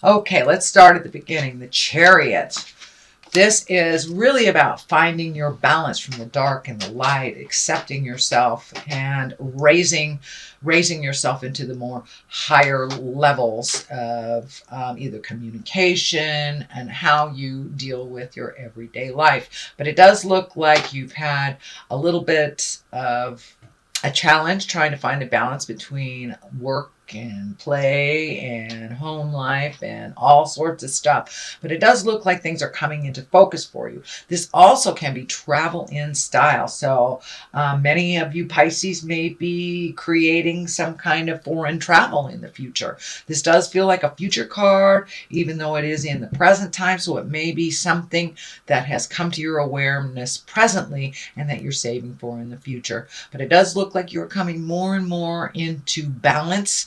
Okay, let's start at the beginning. The Chariot. This is really about finding your balance from the dark and the light, accepting yourself and raising yourself into the more higher levels of either communication and how you deal with your everyday life. But it does look like you've had a little bit of a challenge trying to find a balance between work and play and home life and all sorts of stuff. But it does look like things are coming into focus for you. This also can be travel in style. So many of you Pisces may be creating some kind of foreign travel in the future. This does feel like a future card, even though it is in the present time. So it may be something that has come to your awareness presently and that you're saving for in the future. But it does look like you're coming more and more into balance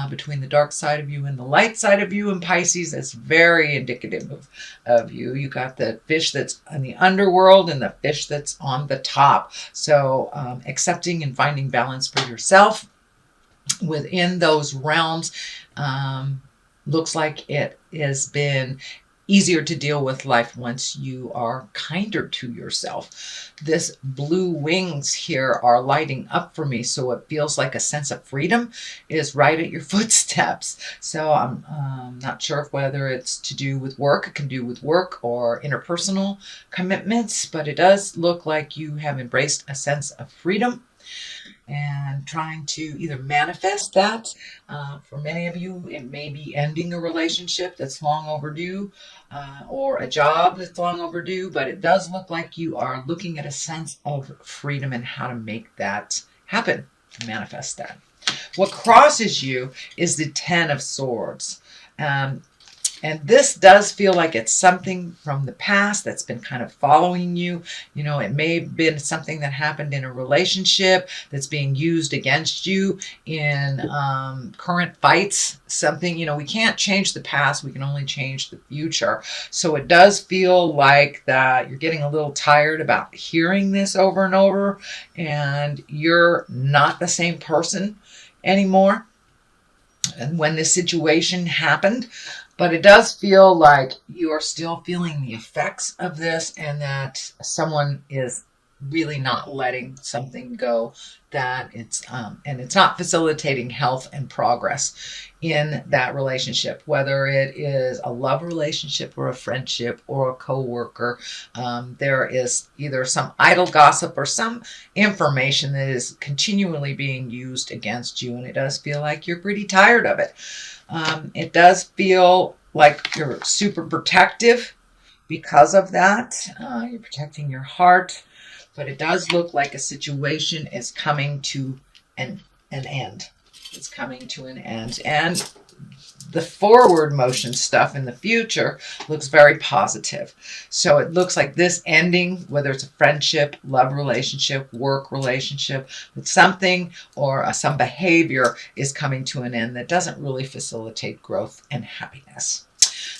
between the dark side of you and the light side of you. And Pisces, that's very indicative of you. You got the fish that's in the underworld and the fish that's on the top. So accepting and finding balance for yourself within those realms looks like it has been easier to deal with life once you are kinder to yourself. This blue wings here are lighting up for me, so it feels like a sense of freedom is right at your footsteps. So I'm not sure whether it's to do with work, it can do with work or interpersonal commitments, but it does look like you have embraced a sense of freedom and trying to either manifest that. For many of you, it may be ending a relationship that's long overdue or a job that's long overdue, but it does look like you are looking at a sense of freedom and how to make that happen, to manifest that. What crosses you is the Ten of Swords. And this does feel like it's something from the past that's been kind of following you. You know, it may have been something that happened in a relationship that's being used against you in current fights. Something, you know, we can't change the past. We can only change the future. So it does feel like that you're getting a little tired about hearing this over and over, and you're not the same person anymore. And when this situation happened, but it does feel like you are still feeling the effects of this and that someone is really not letting something go, that and it's not facilitating health and progress in that relationship, whether it is a love relationship or a friendship or a coworker. There is either some idle gossip or some information that is continually being used against you, and it does feel like you're pretty tired of it. It does feel like you're super protective because of that. You're protecting your heart, but it does look like a situation is coming to an end. It's coming to an end. And the forward motion stuff in the future looks very positive. So it looks like this ending, whether it's a friendship, love relationship, work relationship, but something or some behavior is coming to an end that doesn't really facilitate growth and happiness.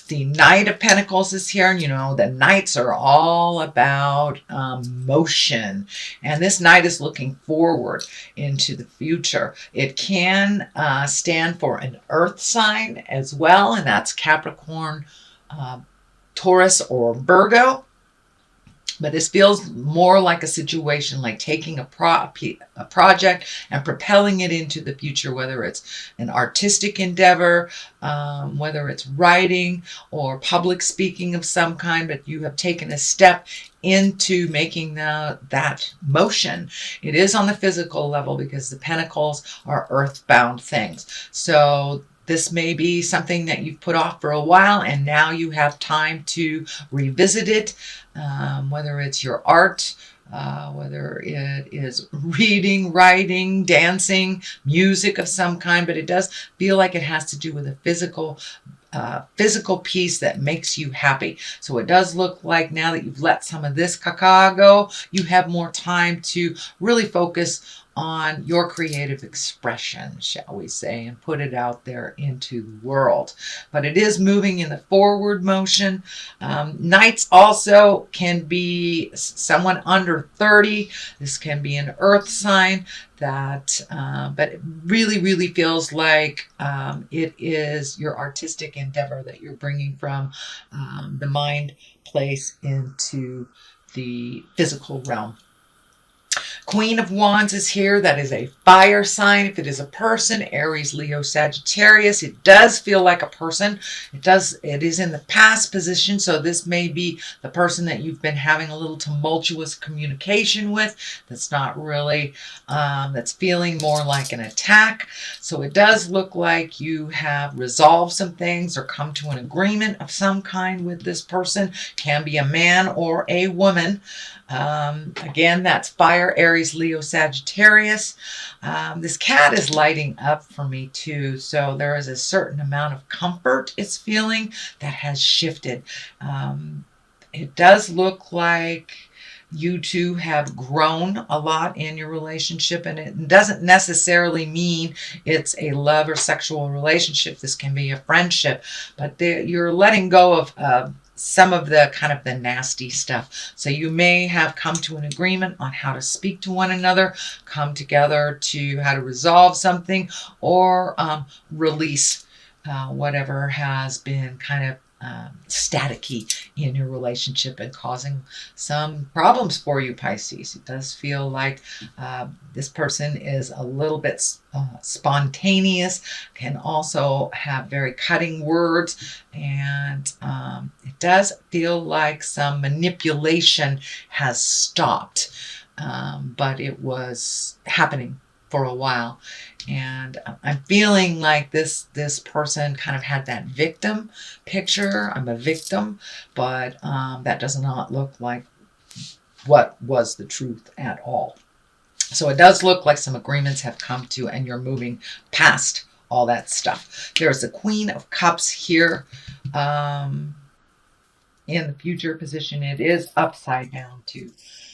The Knight of Pentacles is here, and you know, the Knights are all about motion. And this Knight is looking forward into the future. It can stand for an earth sign as well, and that's Capricorn, Taurus, or Virgo. But this feels more like a situation like taking a project and propelling it into the future, whether it's an artistic endeavor, whether it's writing or public speaking of some kind, but you have taken a step into making that motion. It is on the physical level because the pentacles are earthbound things. So this may be something that you've put off for a while and now you have time to revisit it, whether it's your art, whether it is reading, writing, dancing, music of some kind, but it does feel like it has to do with a physical piece that makes you happy. So it does look like now that you've let some of this caca go, you have more time to really focus on your creative expression, shall we say, and put it out there into the world. But it is moving in the forward motion. Knights also can be someone under 30. This can be an earth sign that, but it really feels like it is your artistic endeavor that you're bringing from the mind place into the physical realm. Queen of Wands is here. That is a fire sign. If it is a person, Aries, Leo, Sagittarius, it does feel like a person. It is in the past position. So this may be the person that you've been having a little tumultuous communication with. That's not really, that's feeling more like an attack. So it does look like you have resolved some things or come to an agreement of some kind with this person. Can be a man or a woman. Again, that's fire, Aries, Leo, Sagittarius. This cat is lighting up for me too. So there is a certain amount of comfort it's feeling that has shifted. It does look like you two have grown a lot in your relationship, and it doesn't necessarily mean it's a love or sexual relationship. This can be a friendship, but you're letting go of some of the kind of the nasty stuff. So you may have come to an agreement on how to speak to one another, come together to how to resolve something, or release whatever has been kind of staticky in your relationship and causing some problems for you, Pisces. It does feel like this person is a little bit spontaneous, can also have very cutting words, and it does feel like some manipulation has stopped, but it was happening for a while. And I'm feeling like this person kind of had that victim picture. I'm a victim, but that does not look like what was the truth at all. So it does look like some agreements have come to, and you're moving past all that stuff. There's the Queen of Cups here in the future position. It is upside down too.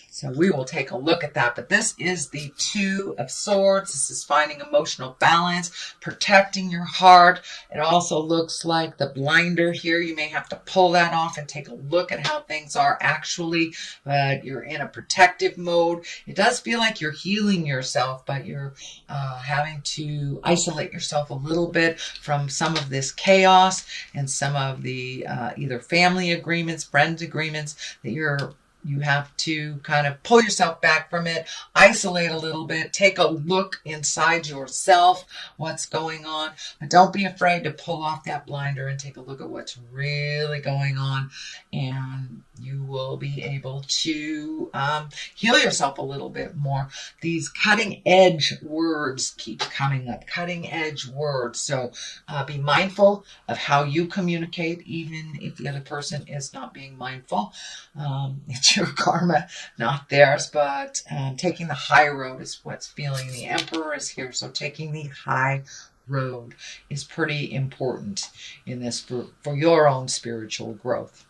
So we will take a look at that. But this is the Two of Swords. This is finding emotional balance, protecting your heart. It also looks like the blinder here. You may have to pull that off and take a look at how things are actually. But you're in a protective mode. It does feel like you're healing yourself, but you're having to isolate yourself a little bit from some of this chaos and some of the either family agreements, friends agreements that you have to kind of pull yourself back from it, isolate a little bit, take a look inside yourself, what's going on. But don't be afraid to pull off that blinder and take a look at what's really going on. And you will be able to heal yourself a little bit more. These cutting edge words keep coming up, cutting edge words. So be mindful of how you communicate, even if the other person is not being mindful. It's your karma, not theirs, but taking the high road is what's feeling. The Emperor is here, so taking the high road is pretty important in this for your own spiritual growth.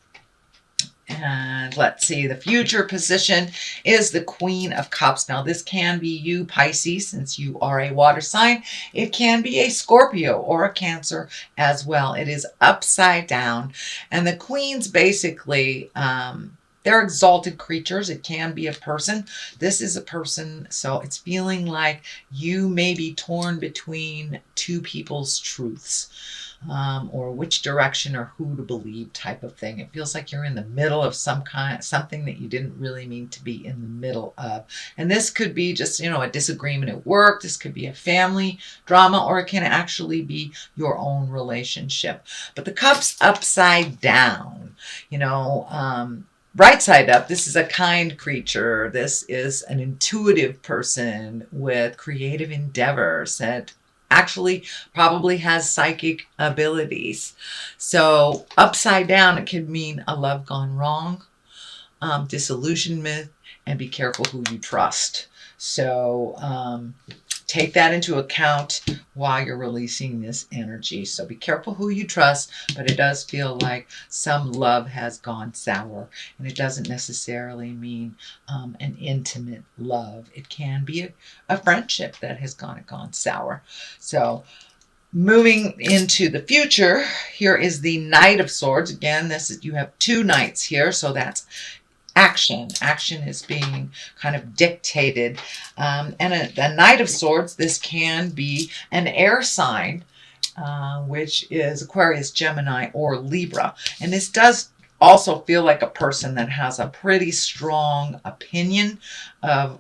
And let's see, the future position is the Queen of Cups. Now, this can be you, Pisces, since you are a water sign. It can be a Scorpio or a Cancer as well. It is upside down. And the queens basically, they're exalted creatures. It can be a person. This is a person, so it's feeling like you may be torn between two people's truths. Or which direction or who to believe type of thing. It feels like you're in the middle of something that you didn't really mean to be in the middle of. And this could be just, a disagreement at work. This could be a family drama, or it can actually be your own relationship. But the cup's upside down, right side up, this is a kind creature. This is an intuitive person with creative endeavors that actually probably has psychic abilities. So upside down, it could mean a love gone wrong, disillusionment, and be careful who you trust. So take that into account while you're releasing this energy. So be careful who you trust, but it does feel like some love has gone sour, and it doesn't necessarily mean an intimate love. It can be a friendship that has gone sour. So moving into the future, here is the Knight of Swords. Again, this is, you have two knights here, so that's action. Action is being kind of dictated. And a Knight of Swords, this can be an air sign, which is Aquarius, Gemini, or Libra. And this does also feel like a person that has a pretty strong opinion of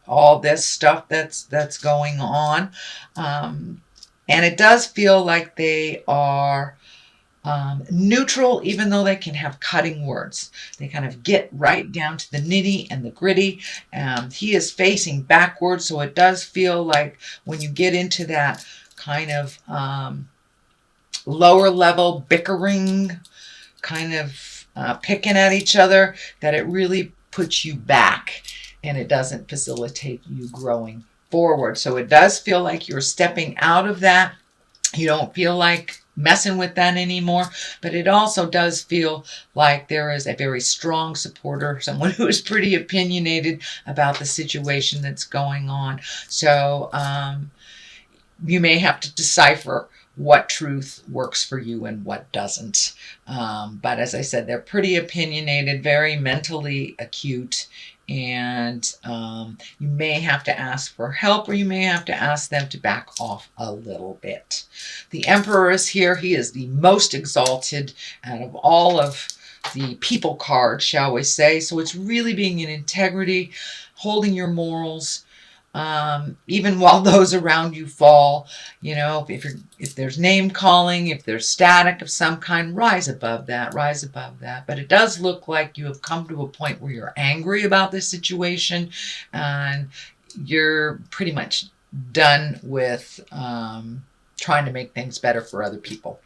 all this stuff that's going on. And it does feel like they are neutral, even though they can have cutting words. They kind of get right down to the nitty and the gritty. He is facing backwards, so it does feel like when you get into that kind of lower level bickering, kind of picking at each other, that it really puts you back and it doesn't facilitate you growing forward. So it does feel like you're stepping out of that. You don't feel like messing with that anymore, but it also does feel like there is a very strong supporter, someone who is pretty opinionated about the situation that's going on. So you may have to decipher what truth works for you and what doesn't. But as I said, they're pretty opinionated, very mentally acute, and you may have to ask for help, or you may have to ask them to back off a little bit. The Emperor is here. He is the most exalted out of all of the people cards, shall we say. So it's really being in integrity, holding your morals, even while those around you fall. You know, if there's name calling, if there's static of some kind, rise above that, rise above that. But it does look like you have come to a point where you're angry about this situation, and you're pretty much done with trying to make things better for other people.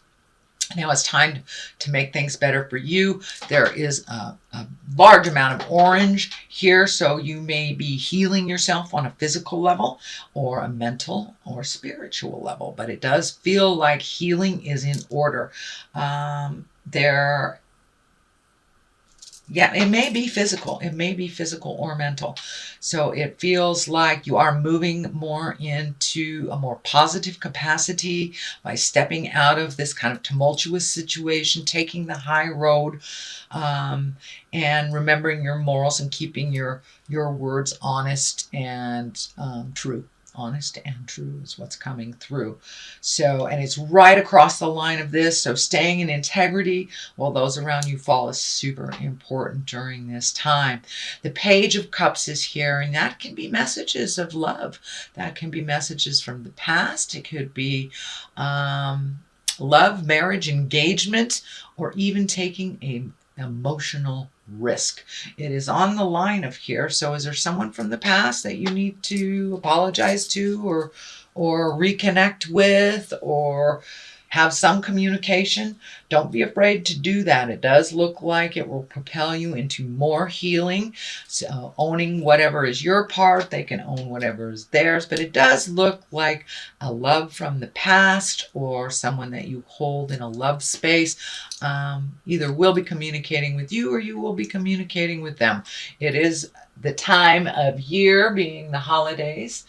Now it's time to make things better for you. There is a large amount of orange here, so you may be healing yourself on a physical level or a mental or spiritual level, but it does feel like healing is in order. Yeah, it may be physical. It may be physical or mental. So it feels like you are moving more into a more positive capacity by stepping out of this kind of tumultuous situation, taking the high road, and remembering your morals and keeping your words honest and true. Honest and true is what's coming through. So, and it's right across the line of this. So staying in integrity while those around you fall is super important during this time. The Page of Cups is here, and that can be messages of love. That can be messages from the past. It could be love, marriage, engagement, or even taking an emotional risk. It is on the line of here. So is there someone from the past that you need to apologize to, or reconnect with, or have some communication? Don't be afraid to do that. It does look like it will propel you into more healing. So owning whatever is your part, they can own whatever is theirs, but it does look like a love from the past or someone that you hold in a love space either will be communicating with you or you will be communicating with them. It is the time of year, being the holidays,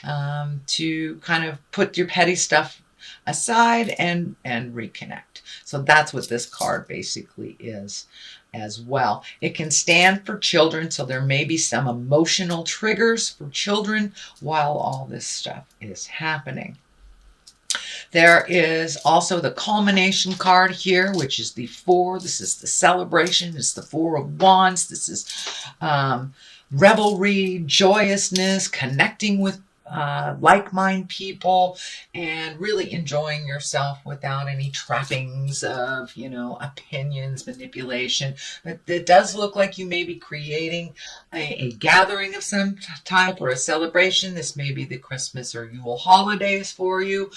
to kind of put your petty stuff aside and reconnect. So that's what this card basically is as well. It can stand for children, so there may be some emotional triggers for children while all this stuff is happening. There is also the culmination card here, which is the 4. This is the celebration. It's the 4 of Wands. This is revelry, joyousness, connecting with like-minded people, and really enjoying yourself without any trappings of, opinions, manipulation. But it does look like you may be creating a gathering of some type or a celebration. This may be the Christmas or Yule holidays for you,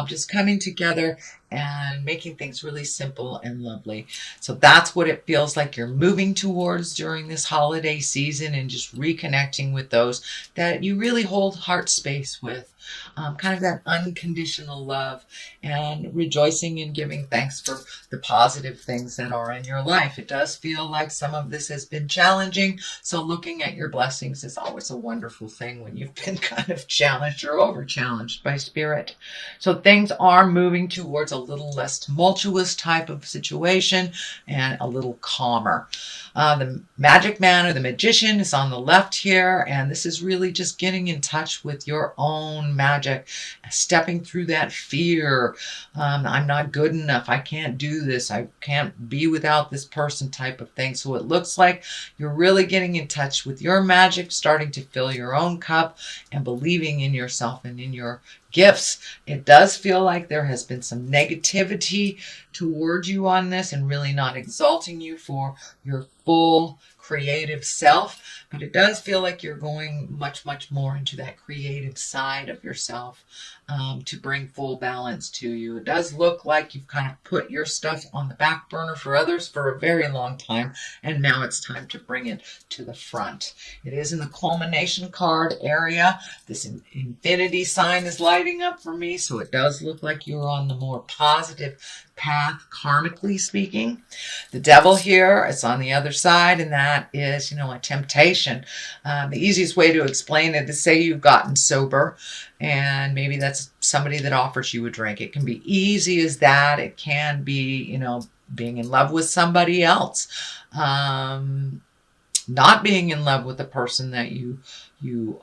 just coming together and making things really simple and lovely. So that's what it feels like you're moving towards during this holiday season, and just reconnecting with those that you really hold heart space with. Kind of that unconditional love, and rejoicing and giving thanks for the positive things that are in your life. It does feel like some of this has been challenging, so looking at your blessings is always a wonderful thing when you've been kind of challenged or over challenged by spirit. So things are moving towards a little less tumultuous type of situation and a little calmer. The magic man or the magician is on the left here, and this is really just getting in touch with your own magic, stepping through that fear. I'm not good enough. I can't do this. I can't be without this person type of thing. So it looks like you're really getting in touch with your magic, starting to fill your own cup, and believing in yourself and in your gifts. It does feel like there has been some negativity towards you on this, and really not exalting you for your full creative self, but it does feel like you're going much, much more into that creative side of yourself, to bring full balance to you. It does look like you've kind of put your stuff on the back burner for others for a very long time, and now it's time to bring it to the front. It is in the culmination card area. This infinity sign is lighting up for me, so it does look like you're on the more positive path, karmically speaking. The devil here is on the other side, and that is, a temptation. The easiest way to explain it is, say you've gotten sober, and maybe that's somebody that offers you a drink. It can be easy as that. It can be, being in love with somebody else. Not being in love with the person that you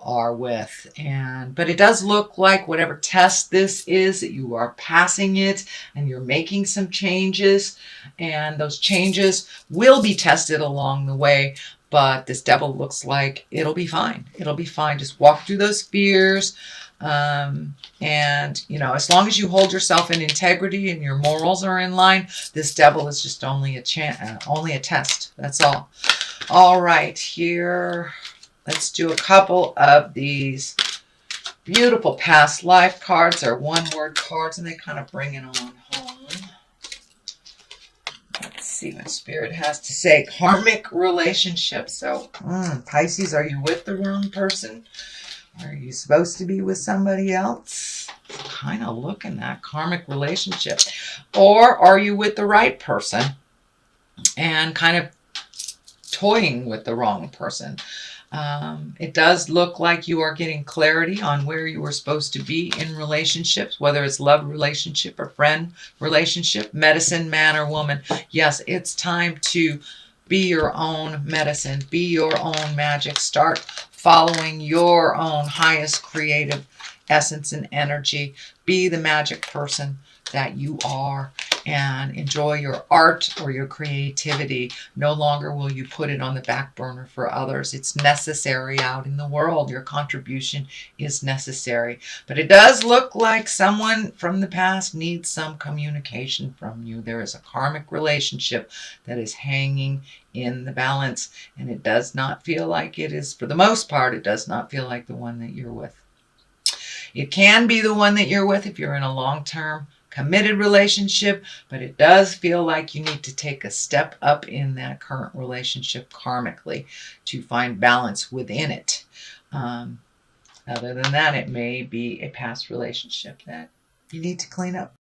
are with. But it does look like whatever test this is, that you are passing it, and you're making some changes, and those changes will be tested along the way. But this devil looks like it'll be fine. It'll be fine. Just walk through those fears. As long as you hold yourself in integrity and your morals are in line, this devil is just only a test. That's all. All right, here, let's do a couple of these beautiful past life cards. They're one-word cards, and they kind of bring it on home. Let's see what Spirit has to say. Karmic relationship. So, Pisces, are you with the wrong person? Are you supposed to be with somebody else? Kind of looking at karmic relationship. Or are you with the right person and kind of toying with the wrong person? It does look like you are getting clarity on where you are supposed to be in relationships, whether it's love relationship or friend relationship, medicine man or woman. Yes, it's time to be your own medicine, be your own magic, start following your own highest creative essence and energy. Be the magic person that you are, and enjoy your art or your creativity. No longer will you put it on the back burner for others. It's necessary out in the world. Your contribution is necessary. But it does look like someone from the past needs some communication from you. There is a karmic relationship that is hanging in the balance, and it does not feel like it is, for the most part, it does not feel like the one that you're with. It can be the one that you're with if you're in a long-term committed relationship, but it does feel like you need to take a step up in that current relationship karmically to find balance within it. Other than that, it may be a past relationship that you need to clean up.